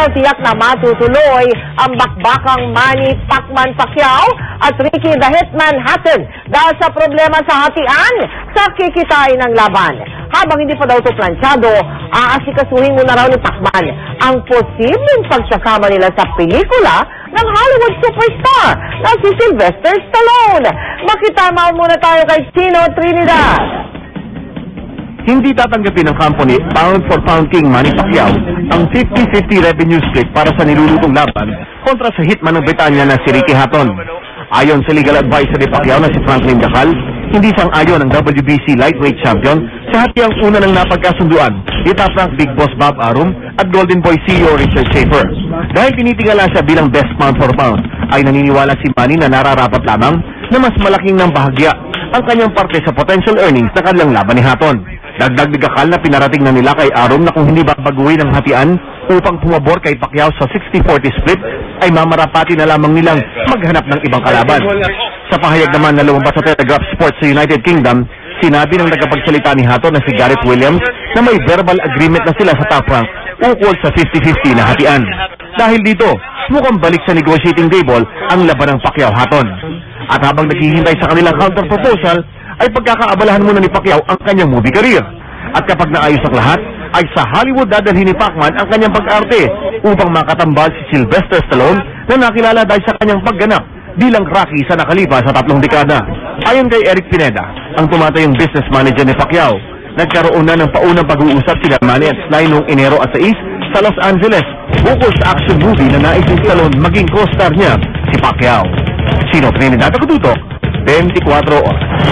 Pacquiao tiyak na matutuloy ang bakbakang Manny Pacman-Pacquiao at Ricky the Hitman Hatton dahil sa problema sa hatian sa kikitain ng laban. Habang hindi pa daw ito planchado, aasikasuhin muna raw ni Pacman ang posibleng pagsasama nila sa pelikula ng Hollywood superstar na si Sylvester Stallone. Makitama muna tayo kay Chino Trinidad. Hindi tatanggapin ng company pound for pound king Manny Pacquiao ang 50-50 revenue split para sa nilulutong laban kontra sa hitman ng Britanya na si Ricky Hatton. Ayon sa legal advisor ni Pacquiao na si Franklin Gacal, hindi sang-ayon ng WBC lightweight champion sa hati ang una ng napagkasunduan ni Top Rank Big Boss Bob Arum at Golden Boy CEO Richard Schaefer. Dahil tinitingala siya bilang best pound for pound, ay naniniwala si Manny na nararapat lamang na mas malaking ng bahagya ang kanyang parte sa potential earnings na kanilang laban ni Hatton. Dagdag ni Gacal na pinarating na nila kay Arum na kung hindi babaguhin ang hatian upang pumabor kay Pacquiao sa 60-40 split, ay mamarapati na lamang nilang maghanap ng ibang kalaban. Sa pahayag naman na lumabas sa Telegraph Sports sa United Kingdom, sinabi ng nagpagsalita ni Hatton na si Gareth Williams na may verbal agreement na sila sa Top Rank ukol sa 50-50 na hatian. Dahil dito, mukhang balik sa negotiating table ang laban ng Pacquiao-Hatton. At habang naghihintay sa kanilang counter-proposal, ay pagkakaabalahan muna ni Pacquiao ang kanyang movie career. At kapag naayos ang lahat, ay sa Hollywood dadalhin ni Pacman ang kanyang pag-arte upang makatambal si Sylvester Stallone na nakilala dahil sa kanyang pagganap bilang Rocky sa nakalipas sa 3 dekada. Ayon kay Eric Pineda, ang tumatayong business manager ni Pacquiao, nagkaroon na ng paunang pag-uusap sila Manny at Sly noong Enero at 6 sa Los Angeles ukol sa action movie na nais ni Stallone maging co-star niya si Pacquiao. Chino Trinidad, Tutok, 24 Oras.